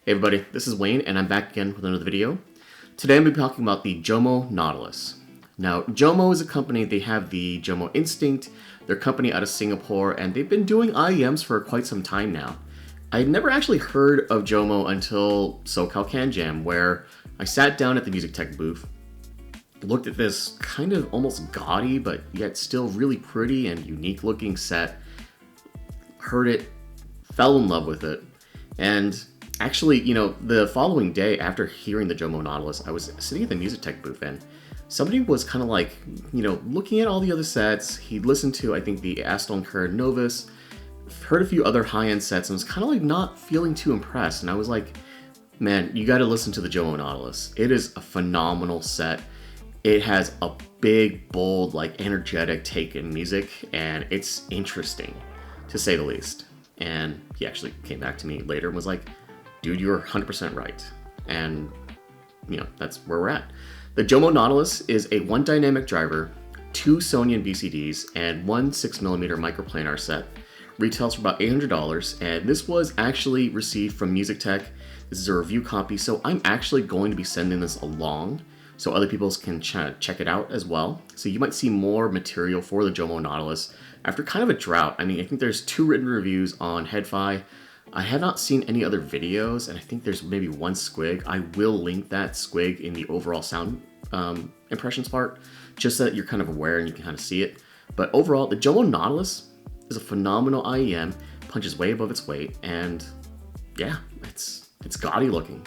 Hey everybody, this is Wayne and I'm back again with another video. Today I'm going to be talking about the Jomo Nautilus. Now, Jomo is a company, they have the Jomo Instinct, they're a company out of Singapore, and they've been doing IEMs for quite some time now. I had never actually heard of Jomo until SoCal Can Jam, where I sat down at the Music Tech booth, looked at this kind of almost gaudy, but yet still really pretty and unique looking set, heard it, fell in love with it, and actually, the following day after hearing the Jomo Nautilus, I was sitting at the Music Tech booth and somebody was kind of like, looking at all the other sets. He'd listened to, I think, the Aston Kerr Novus, heard a few other high-end sets, and was kind of like not feeling too impressed. And I was like, man, you got to listen to the Jomo Nautilus. It is a phenomenal set. It has a big, bold, like energetic take in music, and it's interesting, to say the least. And he actually came back to me later and was like, dude, you're 100% right. And, that's where we're at. The Jomo Nautilus is a one dynamic driver, two Sonian BCDs, and one 6mm microplanar set. Retails for about $800, and this was actually received from Music Tech. This is a review copy, so I'm actually going to be sending this along so other people can check it out as well. So you might see more material for the Jomo Nautilus after kind of a drought. I mean, I think there's 2 written reviews on HeadFi. I have not seen any other videos, and I think there's maybe one squig. I will link that squig in the overall sound impressions part, just so that you're kind of aware and you can kind of see it. But overall, the Jomo Nautilus is a phenomenal IEM, punches way above its weight, and yeah, it's gaudy looking.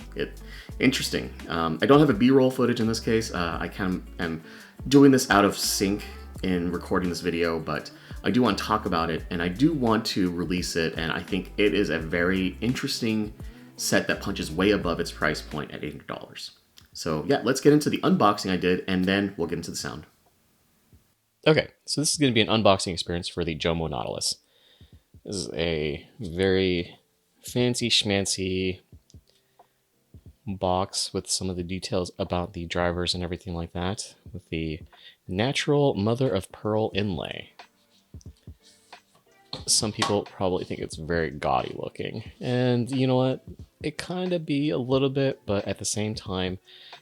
Interesting. I don't have a B-roll footage in this case. I am doing this out of sync in recording this video, but I do want to talk about it, and I do want to release it, and I think it is a very interesting set that punches way above its price point at $800. So yeah, let's get into the unboxing I did, and then we'll get into the sound. Okay, so this is going to be an unboxing experience for the Jomo Nautilus. This is a very fancy schmancy box with some of the details about the drivers and everything like that, with the natural mother of pearl inlay. Some people probably think it's very gaudy looking, and you know what? It kind of be a little bit, but at the same time,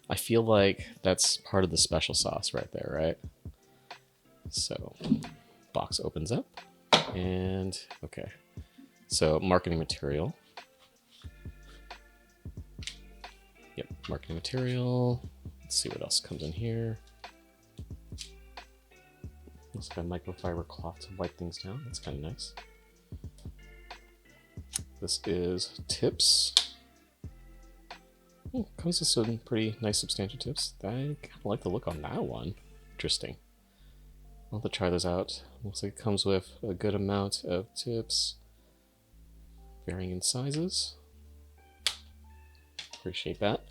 I feel like that's part of the special sauce right there, right? So, box opens up, and okay. So, marketing material. Yep, marketing material. Let's see what else comes in here. Looks like a microfiber cloth to wipe things down. That's kind of nice. This is tips. Comes with some pretty nice substantial tips. I kind of like the look on that one. Interesting. I'll have to try those out. Looks like it comes with a good amount of tips, varying in sizes. Appreciate that.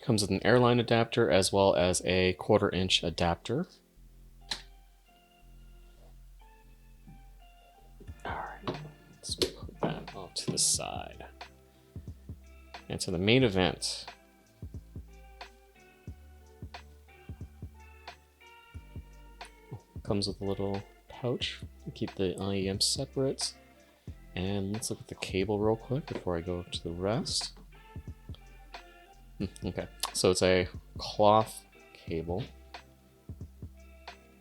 Comes with an airline adapter as well as a 1/4-inch adapter. Alright, let's put that off to the side. And to the main event. Comes with a little pouch to keep the IEM separate. And let's look at the cable real quick before I go to the rest. Okay, so it's a cloth cable.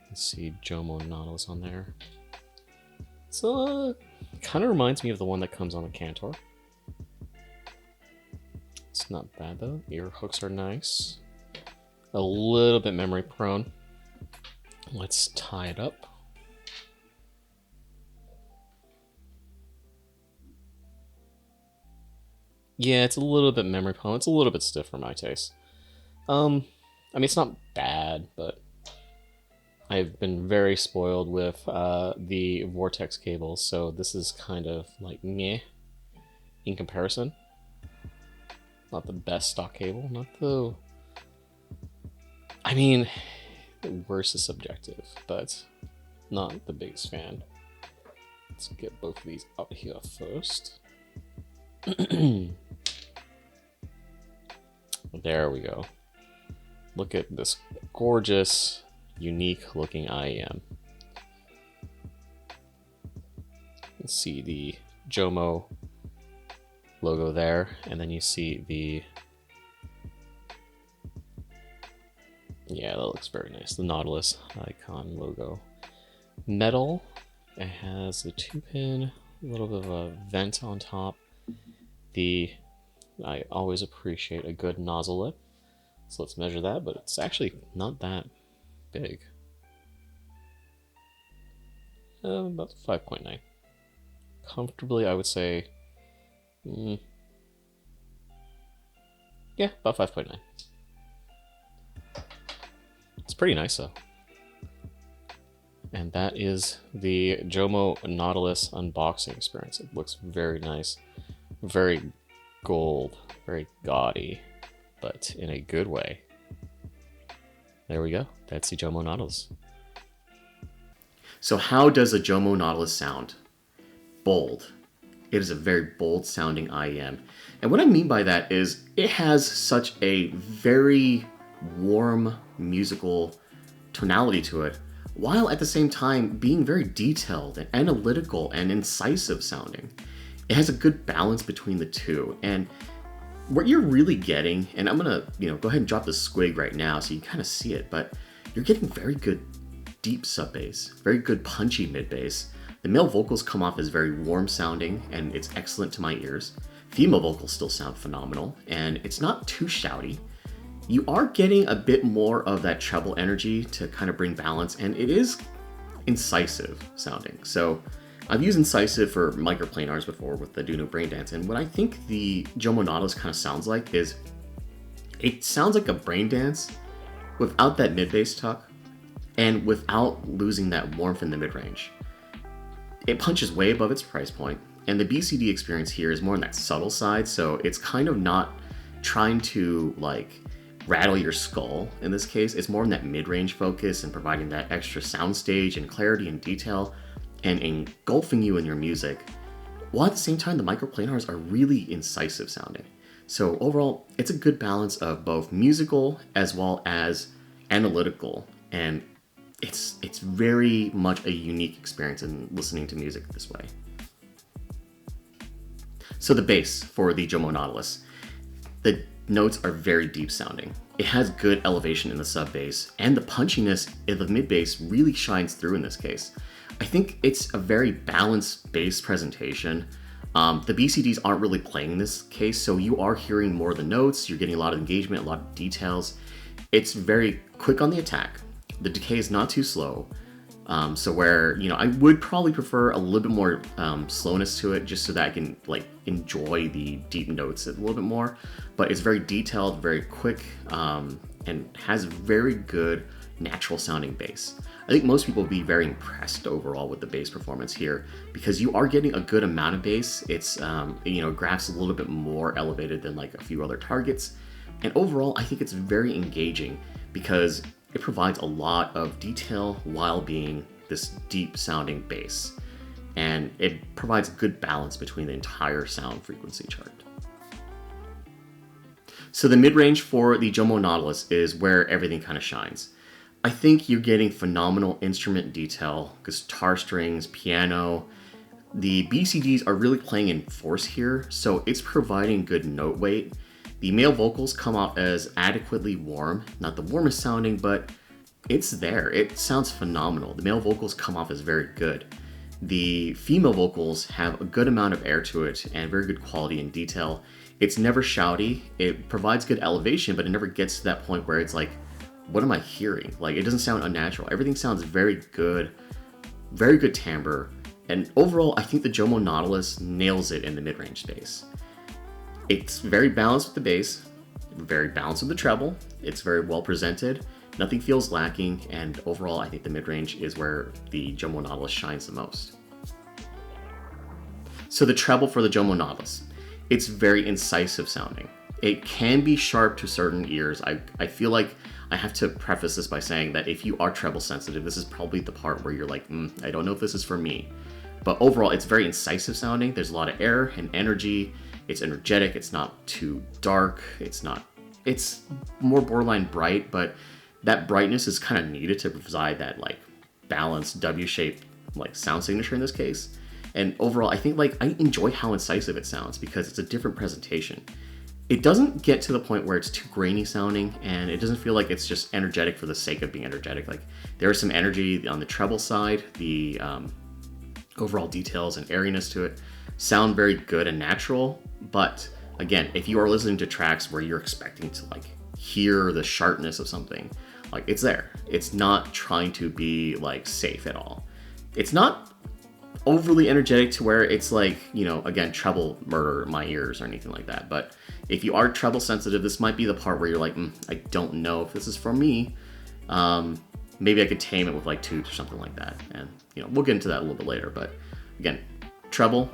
Let's see, Jomo Nautilus on there. So, kind of reminds me of the one that comes on the Cantor. It's not bad though. Ear hooks are nice. A little bit memory prone. Let's tie it up. Yeah, it's a little bit memory prone. It's a little bit stiff for my taste. I mean, it's not bad, but I've been very spoiled with the Vortex cables, so this is kind of like meh in comparison. Not the best stock cable, not the... I mean, the worst is subjective, but not the biggest fan. Let's get both of these out here first. There we go. Look at this gorgeous, unique looking IEM. Let's see the Jomo logo there, and then you see the, yeah, that looks very nice, the Nautilus icon logo. Metal, it has the 2-pin, a little bit of a vent on top. I always appreciate a good nozzle lip, so let's measure that, but it's actually not that big. About 5.9. Comfortably, I would say, yeah, about 5.9. It's pretty nice though. And that is the Jomo Nautilus unboxing experience. It looks very nice, very gold, very gaudy, but in a good way. There we go. That's the Jomo Nautilus. So how does a Jomo Nautilus sound? Bold. It is a very bold sounding IEM. And what I mean by that is it has such a very warm musical tonality to it, while at the same time being very detailed and analytical and incisive sounding. It has a good balance between the two. And what you're really getting, and I'm gonna go ahead and drop the squig right now so you kind of see it, but you're getting very good deep sub bass, very good punchy mid bass. The male vocals come off as very warm sounding, and it's excellent to my ears. Female vocals still sound phenomenal, and it's not too shouty. You are getting a bit more of that treble energy to kind of bring balance, and it is incisive sounding. So I've used incisive for microplanars before with the Duno Brain Dance, and what I think the Jomo Nautilus kind of sounds like is, it sounds like a brain dance without that mid bass tuck, and without losing that warmth in the mid-range. It punches way above its price point, and the BCD experience here is more on that subtle side, so it's kind of not trying to like rattle your skull in this case. It's more on that mid-range focus and providing that extra soundstage and clarity and detail and engulfing you in your music, while at the same time the microplanars are really incisive sounding. So overall, it's a good balance of both musical as well as analytical, and it's very much a unique experience in listening to music this way. So the bass for the Jomo Nautilus, the notes are very deep sounding. It has good elevation in the sub bass, and the punchiness in the mid bass really shines through in this case. I think it's a very balanced bass presentation. The BCDs aren't really playing in this case, so you are hearing more of the notes, you're getting a lot of engagement, a lot of details. It's very quick on the attack. The decay is not too slow, so where I would probably prefer a little bit more slowness to it, just so that I can like enjoy the deep notes a little bit more. But it's very detailed, very quick, and has very good natural sounding bass. I think most people will be very impressed overall with the bass performance here, because you are getting a good amount of bass. It's graphs a little bit more elevated than like a few other targets, and overall I think it's very engaging because it provides a lot of detail while being this deep sounding bass, and it provides a good balance between the entire sound frequency chart. So the mid-range for the Jomo Nautilus is where everything kind of shines. I think you're getting phenomenal instrument detail, guitar strings, piano. The BCDs are really playing in force here, so it's providing good note weight. The male vocals come off as adequately warm, not the warmest sounding, but it's there. It sounds phenomenal. The male vocals come off as very good. The female vocals have a good amount of air to it and very good quality and detail. It's never shouty. It provides good elevation, but it never gets to that point where it's like, what am I hearing? Like, it doesn't sound unnatural. Everything sounds very good timbre. And overall, I think the Jomo Nautilus nails it in the mid-range space. It's very balanced with the bass, very balanced with the treble. It's very well presented. Nothing feels lacking. And overall, I think the mid-range is where the Jomo Nautilus shines the most. So the treble for the Jomo Nautilus, it's very incisive sounding. It can be sharp to certain ears. I feel like I have to preface this by saying that if you are treble sensitive, this is probably the part where you're like, I don't know if this is for me. But overall, it's very incisive sounding. There's a lot of air and energy. It's energetic. It's not too dark. It's more borderline bright, but that brightness is kind of needed to provide that like balanced W-shaped like sound signature in this case. And overall, I think like I enjoy how incisive it sounds because it's a different presentation. It doesn't get to the point where it's too grainy sounding, and it doesn't feel like it's just energetic for the sake of being energetic. Like there is some energy on the treble side. The overall details and airiness to it sound very good and natural. But again, if you are listening to tracks where you're expecting to like hear the sharpness of something, like it's there. It's not trying to be like safe at all. It's not overly energetic to where it's like, you know, again, treble murder my ears or anything like that. But if you are treble sensitive, this might be the part where you're like, I don't know if this is for me. Maybe I could tame it with like tubes or something like that. And, you know, we'll get into that a little bit later. But again, treble,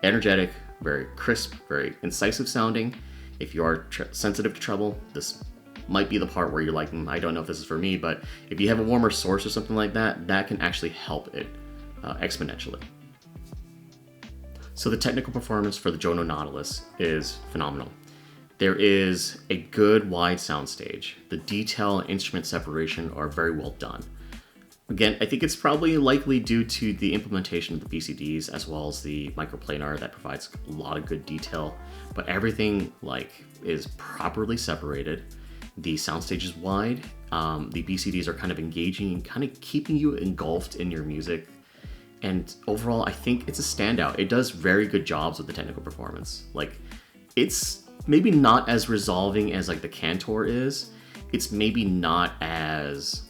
energetic, very crisp, very incisive sounding. If you are sensitive to treble, this might be the part where you're like, I don't know if this is for me. But if you have a warmer source or something like that, that can actually help it exponentially. So the technical performance for the Jomo Nautilus is phenomenal. There is a good wide soundstage. The detail and instrument separation are very well done. Again, I think it's probably likely due to the implementation of the BCDs as well as the Microplanar that provides a lot of good detail, but everything like is properly separated. The soundstage is wide. The BCDs are kind of engaging and kind of keeping you engulfed in your music. And overall, I think it's a standout. It does very good jobs with the technical performance. Like, it's maybe not as resolving as like the Cantor is. It's maybe not as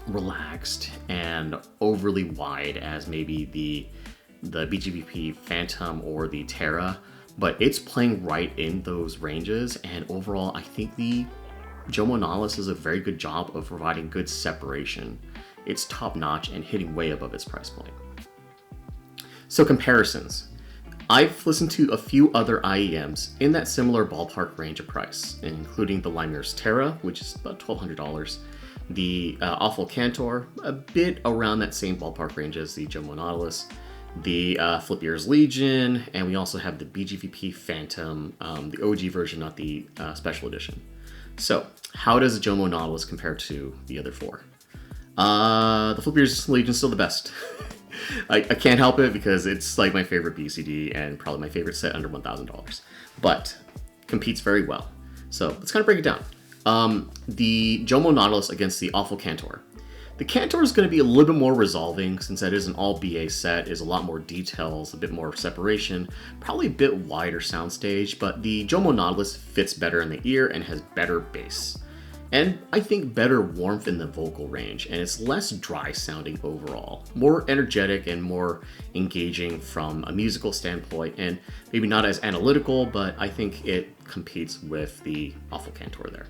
relaxed and overly wide as maybe the BGVP Phantom or the Terra, but it's playing right in those ranges. And overall, I think the Jomo Nautilus does a very good job of providing good separation. It's top notch and hitting way above its price point. So comparisons. I've listened to a few other IEMs in that similar ballpark range of price, including the Limeere's Terra, which is about $1,200, the Awful Cantor, a bit around that same ballpark range as the Jomo Nautilus, the Flip Ears Legion, and we also have the BGVP Phantom, the OG version, not the special edition. So how does the Jomo Nautilus compare to the other four? The Flip Ears Legion is still the best. I can't help it because it's like my favorite BCD and probably my favorite set under $1,000, but competes very well. So let's kind of break it down. The Jomo Nautilus against the Awful Cantor. The Cantor is going to be a little bit more resolving since that is an all BA set, is a lot more details, a bit more separation, probably a bit wider soundstage, but the Jomo Nautilus fits better in the ear and has better bass. And I think better warmth in the vocal range, and it's less dry sounding overall. More energetic and more engaging from a musical standpoint, and maybe not as analytical, but I think it competes with the Awful Cantor there.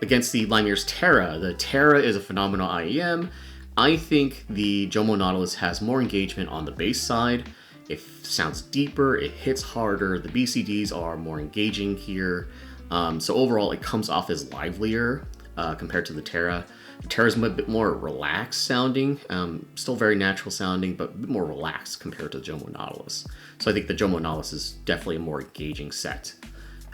Against the Limeere's Terra, the Terra is a phenomenal IEM. I think the Jomo Nautilus has more engagement on the bass side. It sounds deeper, it hits harder, the BCDs are more engaging here. So overall, it comes off as livelier compared to the Terra. The Terra is a bit more relaxed sounding, still very natural sounding, but a bit more relaxed compared to the Jomo Nautilus. So I think the Jomo Nautilus is definitely a more engaging set.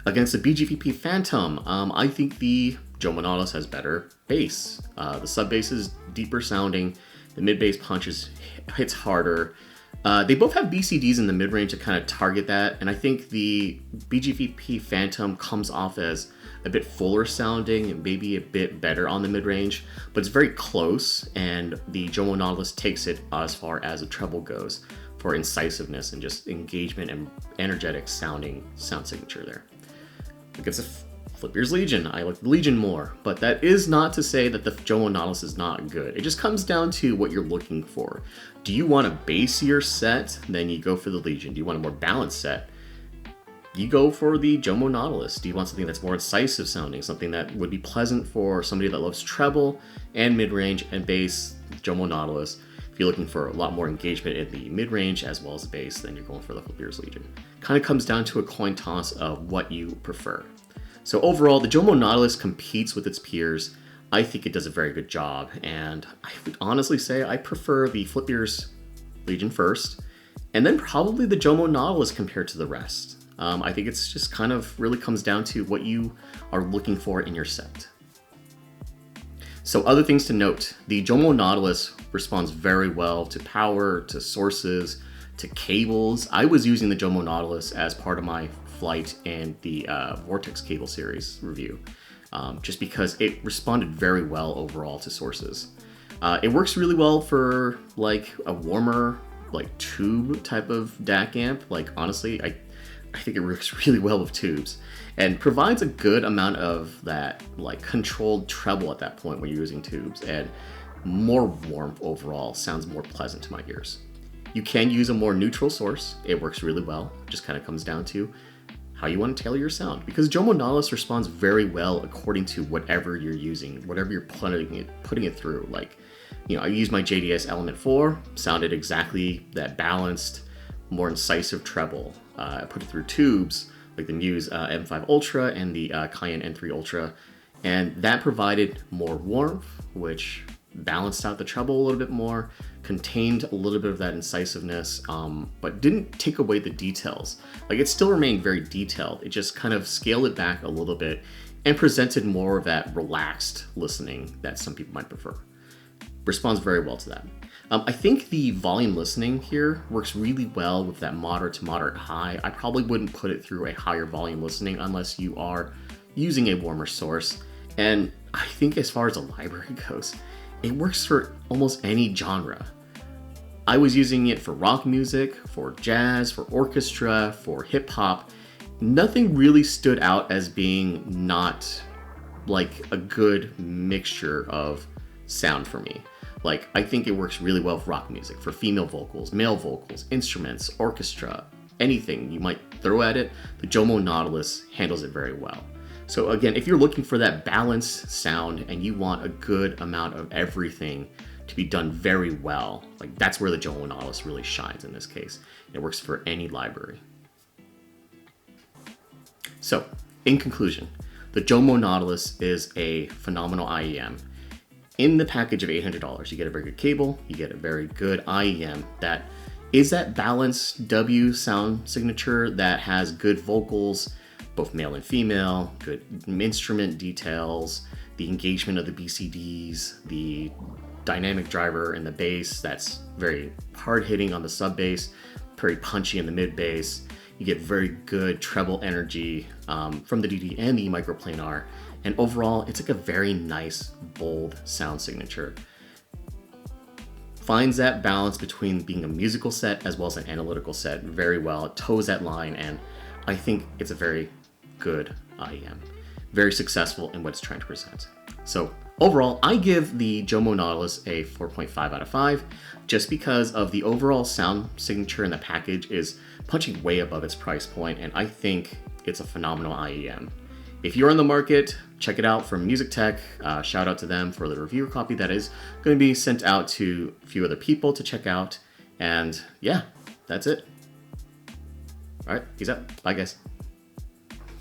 Against the BGVP Phantom, I think the Jomo Nautilus has better bass. The sub bass is deeper sounding, the mid bass punches hits harder. They both have BCDs in the mid-range to kind of target that, and I think the BGVP Phantom comes off as a bit fuller sounding and maybe a bit better on the mid-range, but it's very close, and the Jomo Nautilus takes it as far as the treble goes for incisiveness and just engagement and energetic sounding sound signature there. Against the Flip Ears Legion, I like the Legion more, but that is not to say that the Jomo Nautilus is not good. It just comes down to what you're looking for. Do you want a bassier set? Then you go for the Legion. Do you want a more balanced set? You go for the Jomo Nautilus. Do you want something that's more incisive sounding, something that would be pleasant for somebody that loves treble and mid-range and bass? Jomo Nautilus. If you're looking for a lot more engagement in the mid-range as well as the bass, then you're going for the Flip Ears Legion. Kind of comes down to a coin toss of what you prefer. So overall, the Jomo Nautilus competes with its peers. I think it does a very good job, and I would honestly say I prefer the Flip Ears Legion first, and then probably the Jomo Nautilus compared to the rest. I think it's just kind of really comes down to what you are looking for in your set. So other things to note, the Jomo Nautilus responds very well to power, to sources, to cables. I was using the Jomo Nautilus as part of my flight in the Vortex cable series review, just because it responded very well overall to sources. It works really well for like a warmer, like tube type of DAC amp. Like honestly, I think it works really well with tubes and provides a good amount of that like controlled treble at that point when you're using tubes, and more warmth overall, sounds more pleasant to my ears. You can use a more neutral source. It works really well. It just kind of comes down to how you want to tailor your sound, because Jomo Nautilus responds very well according to whatever you're using, whatever you're putting it through. Like, you know, I used my JDS Element 4, sounded exactly that balanced, more incisive treble. I put it through tubes like the Muse M5 Ultra and the Cayenne N3 Ultra, and that provided more warmth, which balanced out the treble a little bit more, contained a little bit of that incisiveness, but didn't take away the details. Like, it still remained very detailed. It just kind of scaled it back a little bit and presented more of that relaxed listening that some people might prefer. Responds very well to that. I think the volume listening here works really well with that moderate to moderate high. I probably wouldn't put it through a higher volume listening unless you are using a warmer source. And I think as far as a library goes, it works for almost any genre. I was using it for rock music, for jazz, for orchestra, for hip hop. Nothing really stood out as being not like a good mixture of sound for me. Like, I think it works really well for rock music, for female vocals, male vocals, instruments, orchestra, anything you might throw at it. The Jomo Nautilus handles it very well. So again, if you're looking for that balanced sound and you want a good amount of everything to be done very well, like that's where the Jomo Nautilus really shines in this case. It works for any library. So, in conclusion, the Jomo Nautilus is a phenomenal IEM. In the package of $800, you get a very good cable, you get a very good IEM that is that balanced W sound signature that has good vocals, both male and female, good instrument details, the engagement of the BCDs, the dynamic driver and the bass that's very hard hitting on the sub bass, very punchy in the mid bass. You get very good treble energy from the DD and the Microplanar. And overall, it's like a very nice, bold sound signature. Finds that balance between being a musical set as well as an analytical set very well. It toes that line, and I think it's a very good IEM. Very successful in what it's trying to present. So overall, I give the Jomo Nautilus a 4.5 out of 5, just because of the overall sound signature in the package is punching way above its price point, and I think it's a phenomenal IEM. If you're on the market, check it out from Music Tech. Shout out to them for the reviewer copy that is going to be sent out to a few other people to check out. And yeah, that's it. All right, peace out. Bye, guys.